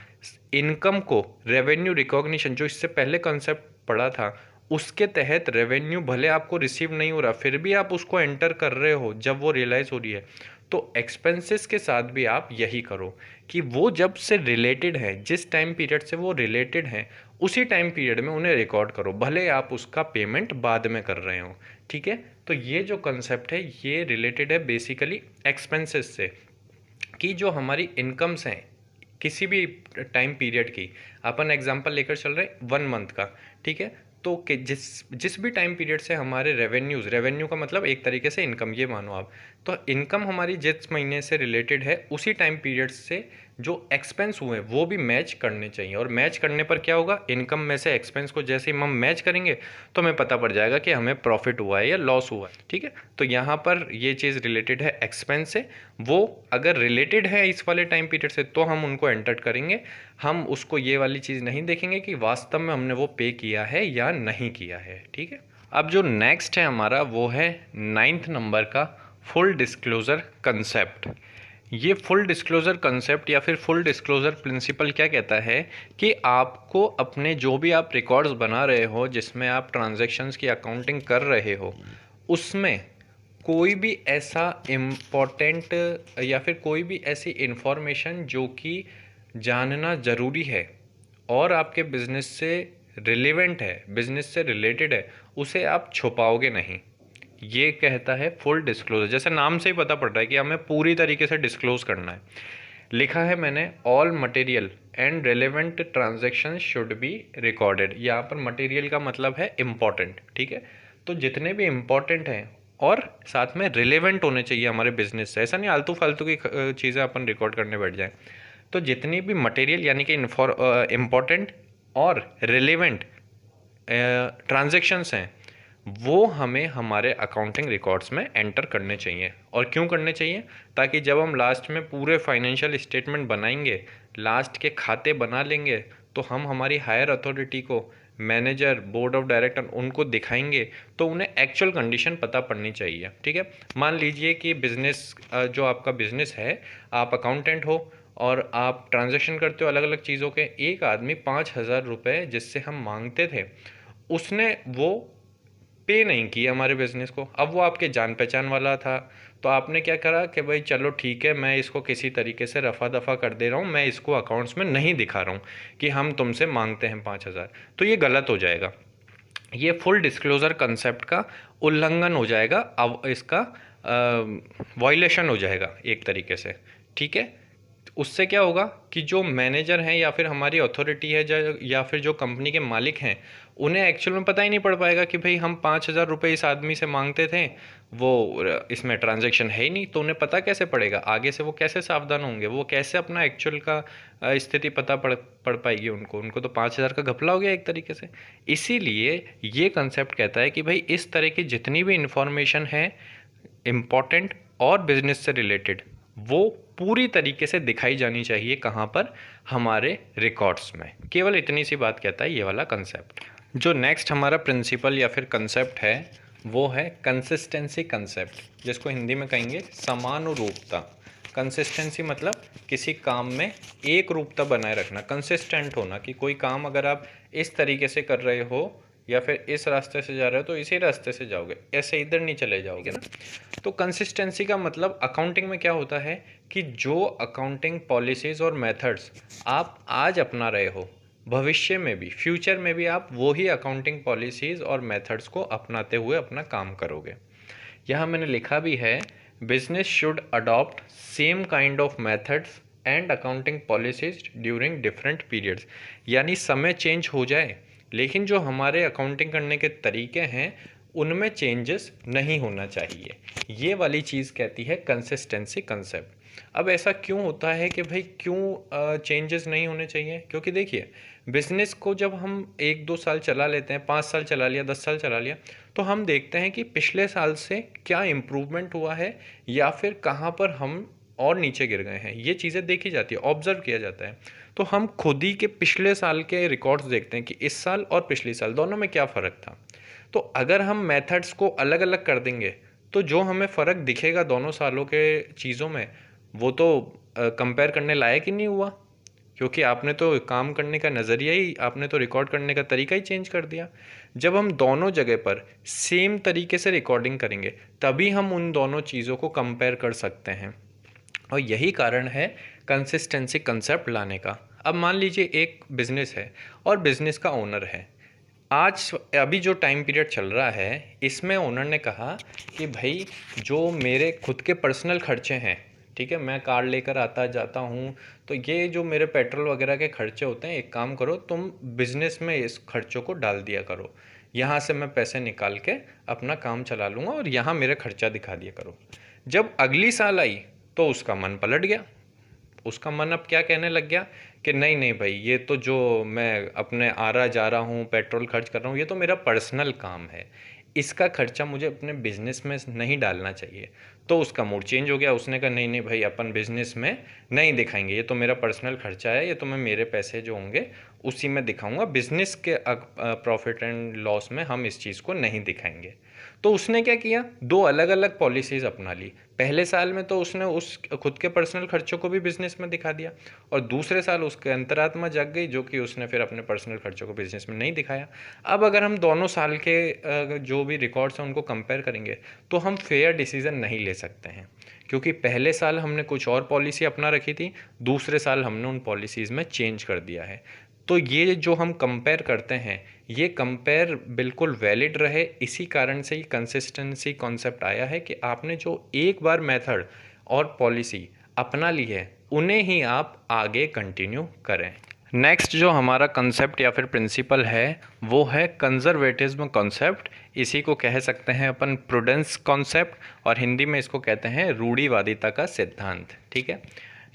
इनकम को रेवेन्यू रिकॉग्निशन, जो इससे पहले कॉन्सेप्ट पढ़ा था, उसके तहत रेवेन्यू भले आपको रिसीव नहीं हो रहा फिर भी आप उसको एंटर कर रहे हो जब वो रियलाइज हो रही है, तो एक्सपेंसेस के साथ भी आप यही करो कि वो जब से रिलेटेड है, जिस टाइम पीरियड से वो रिलेटेड हैं, उसी टाइम पीरियड में उन्हें रिकॉर्ड करो, भले आप उसका पेमेंट बाद में कर रहे हो। ठीक है, तो ये जो कंसेप्ट है ये रिलेटेड है बेसिकली एक्सपेंसेस से, कि जो हमारी इनकम्स हैं किसी भी टाइम पीरियड की, अपन एग्जांपल लेकर चल रहे हैं 1 मंथ का, ठीक है। तो कि जिस भी टाइम पीरियड से हमारे रेवेन्यू का मतलब एक तरीके से इनकम, ये मानो आप, तो इनकम हमारी जिस महीने से रिलेटेड है उसी टाइम पीरियड से जो एक्सपेंस हुए वो भी मैच करने चाहिए। और मैच करने पर क्या होगा, इनकम में से एक्सपेंस को जैसे ही हम मैच करेंगे तो हमें पता पड़ जाएगा कि हमें प्रॉफिट हुआ है या लॉस हुआ है, ठीक है। तो यहाँ पर ये चीज़ रिलेटेड है एक्सपेंस से, वो अगर रिलेटेड है इस वाले टाइम पीरियड से तो हम उनको एंटर करेंगे। हम उसको ये वाली चीज़ नहीं देखेंगे कि वास्तव में हमने वो पे किया है या नहीं किया है, ठीक है। अब जो नेक्स्ट है हमारा वो है 9th नंबर का फुल डिस्क्लोजर कंसेप्ट। ये फुल डिस्क्लोजर कंसेप्ट या फिर फुल डिस्क्लोजर प्रिंसिपल क्या कहता है कि आपको अपने जो भी आप रिकॉर्ड्स बना रहे हो, जिसमें आप ट्रांजैक्शंस की अकाउंटिंग कर रहे हो, उसमें कोई भी ऐसा इम्पोर्टेंट या फिर कोई भी ऐसी इंफॉर्मेशन जो कि जानना ज़रूरी है और आपके बिजनेस से रिलेवेंट है, बिजनेस से रिलेटेड है, उसे आप छुपाओगे नहीं। ये कहता है फुल डिस्क्लोजर। जैसे नाम से ही पता पड़ रहा है कि हमें पूरी तरीके से डिस्क्लोज करना है। लिखा है मैंने, all material and relevant transaction should be recorded. यहाँ पर मटेरियल का मतलब है इम्पॉर्टेंट, ठीक है। तो जितने भी इम्पॉर्टेंट हैं और साथ में रिलेवेंट होने चाहिए हमारे बिजनेस से, ऐसा नहीं आलतू फालतू की चीज़ें अपन रिकॉर्ड करने बैठ जाएं। तो जितनी भी मटेरियल यानी कि इम्पॉर्टेंट और रिलेवेंट ट्रांजैक्शंस हैं वो हमें हमारे अकाउंटिंग रिकॉर्ड्स में एंटर करने चाहिए। और क्यों करने चाहिए, ताकि जब हम लास्ट में पूरे फाइनेंशियल स्टेटमेंट बनाएंगे, लास्ट के खाते बना लेंगे, तो हम हमारी हायर अथॉरिटी को, मैनेजर, बोर्ड ऑफ डायरेक्टर, उनको दिखाएंगे तो उन्हें एक्चुअल कंडीशन पता पड़नी चाहिए, ठीक है। मान लीजिए कि बिजनेस, जो आपका बिजनेस है, आप अकाउंटेंट हो और आप ट्रांजैक्शन करते हो अलग अलग चीज़ों के। एक आदमी 5,000 रुपये जिससे हम मांगते थे, उसने वो पे नहीं किया हमारे बिजनेस को। अब वो आपके जान पहचान वाला था, तो आपने क्या करा कि भाई चलो ठीक है, मैं इसको किसी तरीके से रफा दफा कर दे रहा हूँ, मैं इसको अकाउंट्स में नहीं दिखा रहा हूँ कि हम तुमसे मांगते हैं 5,000। तो ये गलत हो जाएगा, ये फुल डिस्क्लोजर कंसेप्ट का उल्लंघन हो जाएगा, अब इसका वायलेशन हो जाएगा एक तरीके से, ठीक है। उससे क्या होगा कि जो मैनेजर हैं या फिर हमारी अथॉरिटी है या फिर जो कंपनी के मालिक हैं, उन्हें एक्चुअल में पता ही नहीं पड़ पाएगा कि भाई हम 5,000 रुपये इस आदमी से मांगते थे, वो इसमें ट्रांजैक्शन है ही नहीं। तो उन्हें पता कैसे पड़ेगा, आगे से वो कैसे सावधान होंगे, वो कैसे अपना एक्चुअल का स्थिति पता पड़ पाएगी उनको तो 5,000 का घपला हो गया एक तरीके से। इसीलिए ये कंसेप्ट कहता है कि भाई इस तरह की जितनी भी इंफॉर्मेशन है इम्पॉर्टेंट और बिजनेस से रिलेटेड, वो पूरी तरीके से दिखाई जानी चाहिए, कहाँ पर, हमारे रिकॉर्ड्स में। केवल इतनी सी बात कहता है ये वाला कंसेप्ट। जो नेक्स्ट हमारा प्रिंसिपल या फिर कंसेप्ट है वो है कंसिस्टेंसी कंसेप्ट, जिसको हिंदी में कहेंगे समानुरूपता। कंसिस्टेंसी मतलब किसी काम में एक रूपता बनाए रखना, कंसिस्टेंट होना, कि कोई काम अगर आप इस तरीके से कर रहे हो या फिर इस रास्ते से जा रहे हो तो इसी रास्ते से जाओगे, ऐसे इधर नहीं चले जाओगे ना। तो कंसिस्टेंसी का मतलब अकाउंटिंग में क्या होता है कि जो अकाउंटिंग पॉलिसीज़ और मेथड्स आप आज अपना रहे हो, भविष्य में भी, फ्यूचर में भी आप वो ही अकाउंटिंग पॉलिसीज़ और मेथड्स को अपनाते हुए अपना काम करोगे। यहाँ मैंने लिखा भी है, business should adopt same kind of methods and accounting policies during different periods. यानी समय चेंज हो जाए लेकिन जो हमारे अकाउंटिंग करने के तरीके हैं उनमें चेंजेस नहीं होना चाहिए। ये वाली चीज़ कहती है कंसिस्टेंसी कंसेप्ट। अब ऐसा क्यों होता है कि भाई क्यों चेंजेस नहीं होने चाहिए, क्योंकि देखिए बिज़नेस को जब हम 1-2 साल चला लेते हैं, 5 साल चला लिया, 10 साल चला लिया, तो हम देखते हैं कि पिछले साल से क्या इम्प्रूवमेंट हुआ है या फिर कहाँ पर हम और नीचे गिर गए हैं। ये चीज़ें देखी जाती है, ऑब्जर्व किया जाता है। तो हम खुद ही के पिछले साल के रिकॉर्ड्स देखते हैं कि इस साल और पिछले साल दोनों में क्या फ़र्क था। तो अगर हम मेथड्स को अलग अलग कर देंगे तो जो हमें फ़र्क दिखेगा दोनों सालों के चीज़ों में, वो तो कंपेयर करने लायक ही नहीं हुआ, क्योंकि आपने तो काम करने का नज़रिया ही, आपने तो रिकॉर्ड करने का तरीका ही चेंज कर दिया। जब हम दोनों जगह पर सेम तरीके से रिकॉर्डिंग करेंगे तभी हम उन दोनों चीज़ों को कंपेयर कर सकते हैं, और यही कारण है कंसिस्टेंसी कंसेप्ट लाने का। अब मान लीजिए एक बिज़नेस है और बिज़नेस का ओनर है। आज अभी जो टाइम पीरियड चल रहा है इसमें ओनर ने कहा कि भाई जो मेरे खुद के पर्सनल खर्चे हैं ठीक है, मैं कार लेकर आता जाता हूँ, तो ये जो मेरे पेट्रोल वगैरह के खर्चे होते हैं, एक काम करो तुम बिजनेस में इस खर्चों को डाल दिया करो, यहाँ से मैं पैसे निकाल के अपना काम चला लूँगा और यहाँ मेरे खर्चा दिखा दिया करो। जब अगली साल आई तो उसका मन पलट गया, उसका मन अब क्या कहने लग गया कि नहीं नहीं भाई, ये तो जो मैं अपने आ रहा जा रहा हूँ पेट्रोल खर्च कर रहा हूँ, ये तो मेरा पर्सनल काम है, इसका खर्चा मुझे अपने बिजनेस में नहीं डालना चाहिए। तो उसका मूड चेंज हो गया, उसने कहा नहीं नहीं भाई, अपन बिजनेस में नहीं दिखाएंगे, ये तो मेरा पर्सनल खर्चा है, ये तो मैं मेरे पैसे जो होंगे उसी में दिखाऊंगा, बिजनेस के प्रॉफिट एंड लॉस में हम इस चीज़ को नहीं दिखाएंगे। तो उसने क्या किया, दो अलग अलग पॉलिसीज़ अपना ली। पहले साल में तो उसने उस खुद के पर्सनल खर्चों को भी बिजनेस में दिखा दिया, और दूसरे साल उसके अंतरात्मा जग गई जो कि उसने फिर अपने पर्सनल खर्चों को बिजनेस में नहीं दिखाया। अब अगर हम दोनों साल के जो भी रिकॉर्ड्स हैं उनको कंपेयर करेंगे तो हम फेयर डिसीजन नहीं ले सकते हैं, क्योंकि पहले साल हमने कुछ और पॉलिसी अपना रखी थी, दूसरे साल हमने उन पॉलिसीज़ में चेंज कर दिया है। तो ये जो हम कंपेयर करते हैं, ये कंपेयर बिल्कुल वैलिड रहे, इसी कारण से ही कंसिस्टेंसी कॉन्सेप्ट आया है कि आपने जो एक बार मेथड और पॉलिसी अपना ली है उन्हें ही आप आगे कंटिन्यू करें। नेक्स्ट जो हमारा कंसेप्ट या फिर प्रिंसिपल है वो है कंजर्वेटिज्म कॉन्सेप्ट। इसी को कह सकते हैं अपन प्रूडेंस कॉन्सेप्ट, और हिंदी में इसको कहते हैं रूढ़िवादिता का सिद्धांत। ठीक है,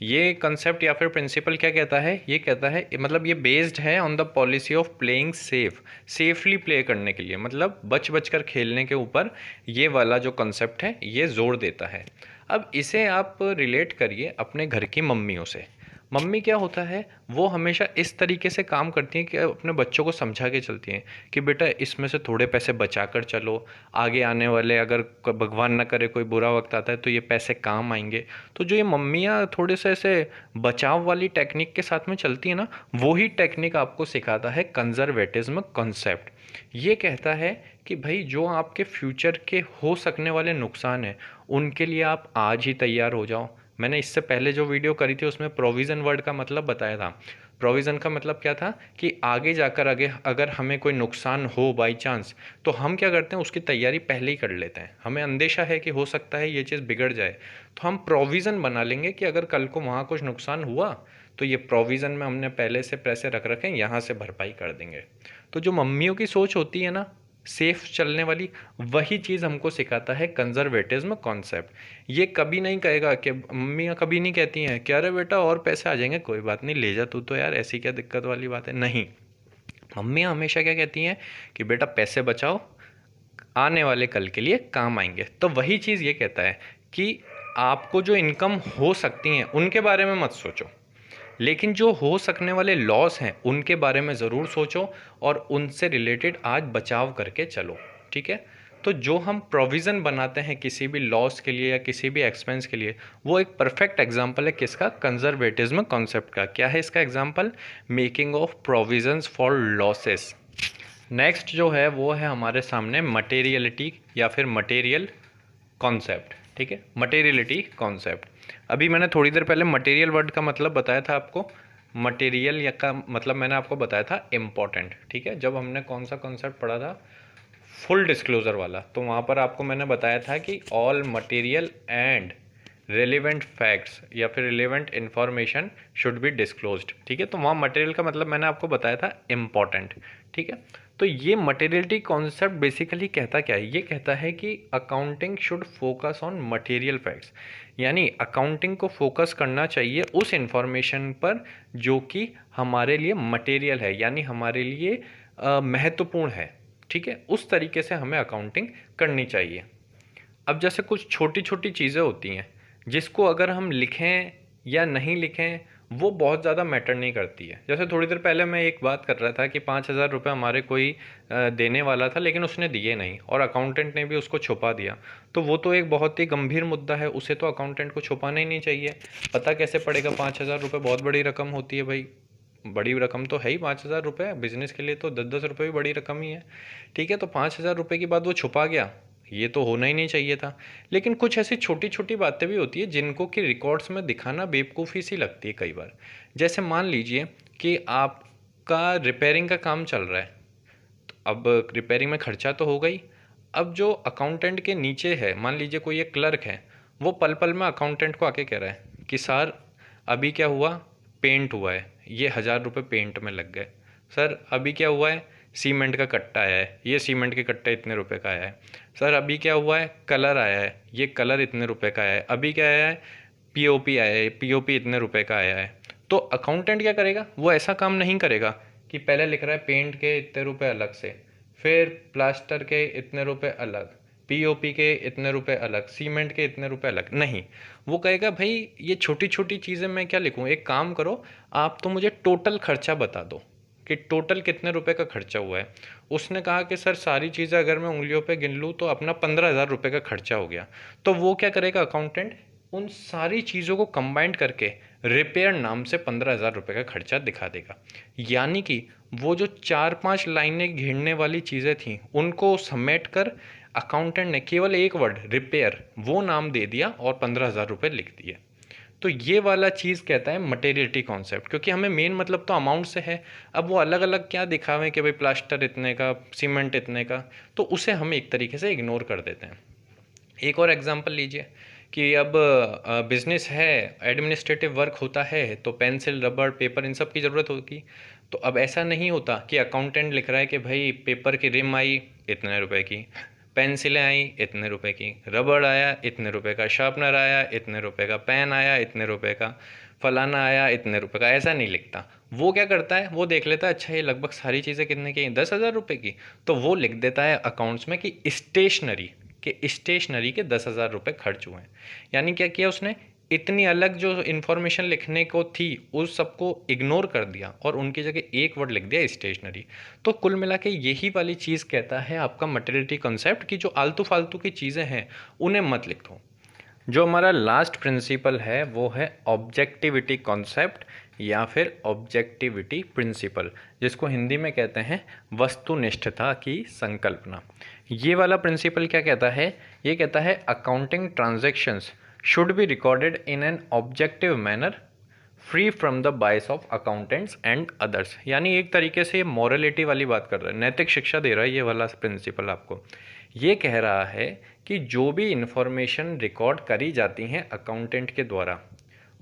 ये कंसेप्ट या फिर प्रिंसिपल क्या कहता है, ये कहता है मतलब ये बेस्ड है on the policy of playing safe, safely play करने के लिए, मतलब बच बच कर खेलने के ऊपर ये वाला जो कंसेप्ट है ये जोर देता है। अब इसे आप रिलेट करिए अपने घर की मम्मियों से। मम्मी क्या होता है, वो हमेशा इस तरीके से काम करती हैं कि अपने बच्चों को समझा के चलती हैं कि बेटा इसमें से थोड़े पैसे बचा कर चलो, आगे आने वाले अगर भगवान ना करे कोई बुरा वक्त आता है तो ये पैसे काम आएंगे। तो जो ये मम्मियाँ थोड़े से ऐसे बचाव वाली टेक्निक के साथ में चलती है ना, वही टेक्निक आपको सिखाता है कंजर्वेटिज्म कॉन्सेप्ट। ये कहता है कि भाई जो आपके फ्यूचर के हो सकने वाले नुकसान हैं उनके लिए आप आज ही तैयार हो जाओ। मैंने इससे पहले जो वीडियो करी थी उसमें प्रोविज़न वर्ड का मतलब बताया था। प्रोविज़न का मतलब क्या था कि आगे जाकर आगे अगर हमें कोई नुकसान हो बाई चांस, तो हम क्या करते हैं उसकी तैयारी पहले ही कर लेते हैं। हमें अंदेशा है कि हो सकता है ये चीज़ बिगड़ जाए, तो हम प्रोविज़न बना लेंगे कि अगर कल को वहाँ कुछ नुकसान हुआ तो ये प्रोविज़न में हमने पहले से पैसे रख रखे हैं, यहाँ से भरपाई कर देंगे। तो जो मम्मियों की सोच होती है ना सेफ चलने वाली, वही चीज़ हमको सिखाता है कंजर्वेटिज्म कॉन्सेप्ट। ये कभी नहीं कहेगा कि मम्मियाँ कभी नहीं कहती हैं कि अरे बेटा और पैसे आ जाएंगे, कोई बात नहीं ले जा तू तो यार, ऐसी क्या दिक्कत वाली बात है। नहीं, मम्मियाँ हमेशा क्या कहती हैं कि बेटा पैसे बचाओ, आने वाले कल के लिए काम आएंगे। तो वही चीज़ ये कहता है कि आपको जो इनकम हो सकती हैं उनके बारे में मत सोचो, लेकिन जो हो सकने वाले लॉस हैं उनके बारे में ज़रूर सोचो और उनसे रिलेटेड आज बचाव करके चलो। ठीक है, तो जो हम प्रोविज़न बनाते हैं किसी भी लॉस के लिए या किसी भी एक्सपेंस के लिए, वो एक परफेक्ट एग्जांपल है किसका, कंजर्वेटिज्म कॉन्सेप्ट का। क्या है इसका example, making of provisions for losses. Next जो है वो है हमारे सामने मटेरियलिटी या फिर मटेरियल कॉन्सेप्ट। ठीक है, मटेरियलिटी कॉन्सेप्ट। अभी मैंने थोड़ी देर पहले मटेरियल वर्ड का मतलब बताया था आपको, मटेरियल या का मतलब मैंने आपको बताया था इम्पॉर्टेंट। ठीक है, जब हमने कौन सा कॉन्सेप्ट पढ़ा था, फुल डिस्क्लोजर वाला, तो वहाँ पर आपको मैंने बताया था कि all material and relevant facts या फिर relevant information should be disclosed. ठीक है, तो वहाँ मटेरियल का मतलब मैंने आपको बताया था इम्पॉर्टेंट। ठीक है, तो ये मटेरियलिटी कॉन्सेप्ट बेसिकली कहता क्या है, ये कहता है कि accounting should focus on material facts, यानी अकाउंटिंग को फोकस करना चाहिए उस इंफॉर्मेशन पर जो कि हमारे लिए मटेरियल है, यानी हमारे लिए महत्वपूर्ण है। ठीक है, उस तरीके से हमें अकाउंटिंग करनी चाहिए। अब जैसे कुछ छोटी छोटी चीज़ें होती हैं जिसको अगर हम लिखें या नहीं लिखें वो बहुत ज़्यादा मैटर नहीं करती है। जैसे थोड़ी देर पहले मैं एक बात कर रहा था कि 5,000 रुपये हमारे कोई देने वाला था लेकिन उसने दिए नहीं और अकाउंटेंट ने भी उसको छुपा दिया, तो वो तो एक बहुत ही गंभीर मुद्दा है, उसे तो अकाउंटेंट को छुपाना ही नहीं चाहिए। पता कैसे पड़ेगा, 5,000 रुपये बहुत बड़ी रकम होती है भाई, बड़ी रकम तो है ही 5,000 रुपये, बिजनेस के लिए तो 10-10 रुपये भी बड़ी रकम ही है। ठीक है, तो 5,000 रुपये की बात वो छुपा गया, ये तो होना ही नहीं चाहिए था। लेकिन कुछ ऐसी छोटी छोटी बातें भी होती है जिनको कि रिकॉर्ड्स में दिखाना बेवकूफ़ी सी लगती है कई बार। जैसे मान लीजिए कि आपका रिपेयरिंग का काम चल रहा है, तो अब रिपेयरिंग में खर्चा तो हो गई। अब जो अकाउंटेंट के नीचे है, मान लीजिए कोई एक क्लर्क है, वो पल पल में अकाउंटेंट को आके कह रहा है कि सर अभी क्या हुआ, पेंट हुआ है, ये 1000 रुपये पेंट में लग गए। सर अभी क्या हुआ है, सीमेंट का कट्टा आया है, ये सीमेंट के कट्टा इतने रुपए का आया है। सर अभी क्या हुआ है, कलर आया है, ये कलर इतने रुपए का आया है। अभी क्या आया है, पीओपी आया है, पीओपी इतने रुपए का आया है। तो अकाउंटेंट क्या करेगा, वो ऐसा काम नहीं करेगा कि पहले लिख रहा है पेंट के इतने रुपए अलग से, फिर प्लास्टर के इतने रुपए अलग, पीओपी के इतने रुपए अलग, सीमेंट के इतने रुपए अलग। नहीं, वो कहेगा भाई ये छोटी छोटी चीज़ें मैं क्या लिखूं, एक काम करो आप तो मुझे टोटल खर्चा बता दो कि टोटल कितने रुपए का खर्चा हुआ है। उसने कहा कि सर सारी चीज़ें अगर मैं उंगलियों पे गिन लूँ तो अपना 15,000 रुपये का खर्चा हो गया। तो वो क्या करेगा अकाउंटेंट, उन सारी चीज़ों को कंबाइंड करके रिपेयर नाम से 15,000 रुपये का खर्चा दिखा देगा। यानी कि वो जो 4-5 लाइनें घेरने वाली चीज़ें थी उनको समेट कर अकाउंटेंट ने केवल एक वर्ड रिपेयर वो नाम दे दिया और 15,000 रुपये लिख दिए। तो ये वाला चीज़ कहता है मटेरियलिटी कॉन्सेप्ट, क्योंकि हमें मेन मतलब तो अमाउंट से है। अब वो अलग अलग क्या दिखावें कि भाई प्लास्टर इतने का, सीमेंट इतने का, तो उसे हम एक तरीके से इग्नोर कर देते हैं। एक और एग्जांपल लीजिए कि अब बिजनेस है, एडमिनिस्ट्रेटिव वर्क होता है, तो पेंसिल, रबड़, पेपर इन सब की ज़रूरत होगी। तो अब ऐसा नहीं होता कि अकाउंटेंट लिख रहा है कि भाई पेपर की रिम आई इतने रुपए की, पेंसिलें आई इतने रुपए की, रबड़ आया इतने रुपए का, शार्पनर आया इतने रुपए का, पेन आया इतने रुपए का, फलाना आया इतने रुपए का। ऐसा नहीं लिखता। वो क्या करता है, वो देख लेता है अच्छा ये लगभग सारी चीज़ें कितने की, 10,000 रुपये की, तो वो लिख देता है अकाउंट्स में कि स्टेशनरी के 10,000 रुपये खर्च हुए हैं। यानी क्या किया उसने, इतनी अलग जो इन्फॉर्मेशन लिखने को थी उस सबको इग्नोर कर दिया और उनकी जगह एक वर्ड लिख दिया स्टेशनरी। तो कुल मिला के यही वाली चीज़ कहता है आपका मटेरियलिटी कॉन्सेप्ट कि जो आलतू फालतू की चीज़ें हैं उन्हें मत लिखो। जो हमारा लास्ट प्रिंसिपल है वो है ऑब्जेक्टिविटी कॉन्सेप्ट या फिर ऑब्जेक्टिविटी प्रिंसिपल, जिसको हिंदी में कहते हैं वस्तुनिष्ठता की संकल्पना। ये वाला प्रिंसिपल क्या कहता है, ये कहता है accounting transactions should be recorded in an objective manner free from the bias of accountants and others. यानी एक तरीके से ये मॉरलिटी वाली बात कर रहा है, नैतिक शिक्षा दे रहा है ये वाला प्रिंसिपल आपको। ये कह रहा है कि जो भी इंफॉर्मेशन रिकॉर्ड करी जाती हैं अकाउंटेंट के द्वारा,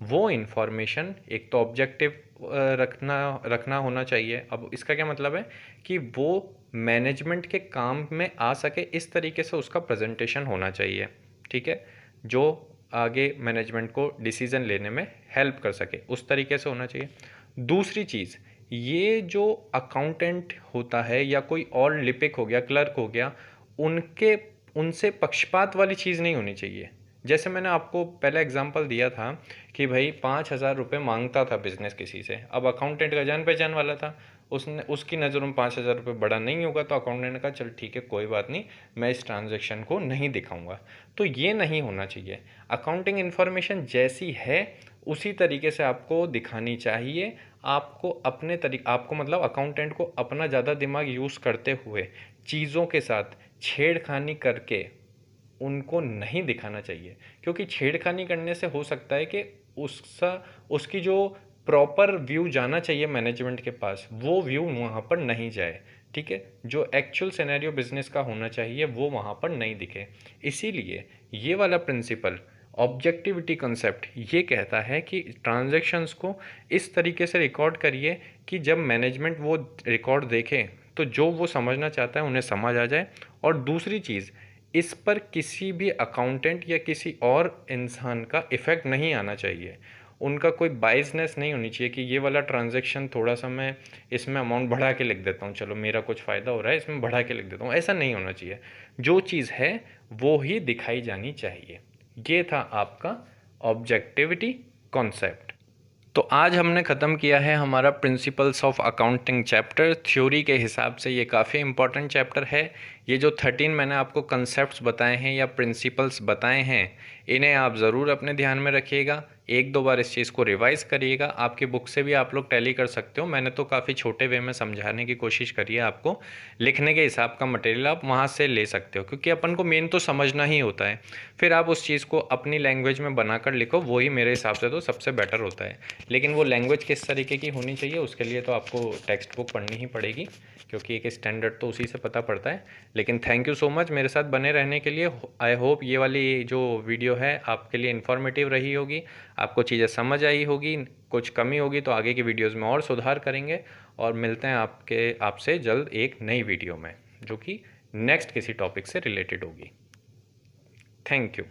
वो इंफॉर्मेशन एक तो ऑब्जेक्टिव रखना होना चाहिए। अब इसका क्या मतलब है कि वो मैनेजमेंट के काम में आ सके, इस तरीके से उसका प्रेजेंटेशन होना चाहिए, ठीक है, जो आगे मैनेजमेंट को डिसीजन लेने में हेल्प कर सके, उस तरीके से होना चाहिए। दूसरी चीज़, ये जो अकाउंटेंट होता है या कोई और लिपिक हो गया, क्लर्क हो गया, उनसे पक्षपात वाली चीज़ नहीं होनी चाहिए। जैसे मैंने आपको पहले एग्जांपल दिया था कि भाई 5,000 रुपये मांगता था बिजनेस किसी से, अब अकाउंटेंट का जान पहचान वाला था, उसकी नज़रों में 5,000 रुपये बड़ा नहीं होगा, तो अकाउंटेंट ने कहा चल ठीक है कोई बात नहीं, मैं इस ट्रांजैक्शन को नहीं दिखाऊंगा। तो ये नहीं होना चाहिए। अकाउंटिंग इन्फॉर्मेशन जैसी है उसी तरीके से आपको दिखानी चाहिए। आपको मतलब अकाउंटेंट को अपना ज़्यादा दिमाग यूज़ करते हुए चीज़ों के साथ छेड़खानी करके उनको नहीं दिखाना चाहिए, क्योंकि छेड़खानी करने से हो सकता है कि उसकी जो प्रॉपर व्यू जाना चाहिए मैनेजमेंट के पास, वो व्यू वहाँ पर नहीं जाए, ठीक है, जो एक्चुअल सिनेरियो बिजनेस का होना चाहिए वो वहाँ पर नहीं दिखे। इसीलिए ये वाला प्रिंसिपल ऑब्जेक्टिविटी कंसेप्ट ये कहता है कि ट्रांजैक्शंस को इस तरीके से रिकॉर्ड करिए कि जब मैनेजमेंट वो रिकॉर्ड देखे तो जो वो समझना चाहता है उन्हें समझ आ जाए। और दूसरी चीज़, इस पर किसी भी अकाउंटेंट या किसी और इंसान का इफ़ेक्ट नहीं आना चाहिए, उनका कोई बाइसनेस नहीं होनी चाहिए कि ये वाला ट्रांजैक्शन थोड़ा सा मैं इसमें अमाउंट बढ़ा के लिख देता हूँ, चलो मेरा कुछ फ़ायदा हो रहा है इसमें बढ़ा के लिख देता हूँ, ऐसा नहीं होना चाहिए। जो चीज़ है वो ही दिखाई जानी चाहिए। ये था आपका ऑब्जेक्टिविटी कॉन्सेप्ट। तो आज हमने ख़त्म किया है हमारा principles of accounting chapter. Theory के हिसाब से ये काफ़ी इंपॉर्टेंट चैप्टर है। ये जो 13 मैंने आपको कंसेप्ट्स बताए हैं या प्रिंसिपल्स बताए हैं, इन्हें आप ज़रूर अपने ध्यान में रखिएगा। एक दो बार इस चीज़ को रिवाइज़ करिएगा। आपकी बुक से भी आप लोग टैली कर सकते हो, मैंने तो काफ़ी छोटे वे में समझाने की कोशिश करी है आपको। लिखने के हिसाब का मटेरियल आप वहाँ से ले सकते हो, क्योंकि अपन को मेन तो समझना ही होता है। फिर आप उस चीज़ को अपनी लैंग्वेज में बनाकर लिखो, वही मेरे हिसाब से तो सबसे बेटर होता है। लेकिन वो लैंग्वेज किस तरीके की होनी चाहिए उसके लिए तो आपको टेक्स्ट बुक पढ़नी ही पड़ेगी, क्योंकि एक स्टैंडर्ड तो उसी से पता पड़ता है। लेकिन थैंक यू सो मच मेरे साथ बने रहने के लिए। आई होप ये वाली जो वीडियो है आपके लिए इन्फॉर्मेटिव रही होगी, आपको चीज़ें समझ आई होगी। कुछ कमी होगी तो आगे की वीडियोस में और सुधार करेंगे, और मिलते हैं आपसे जल्द एक नई वीडियो में जो कि नेक्स्ट किसी टॉपिक से रिलेटेड होगी। Thank you.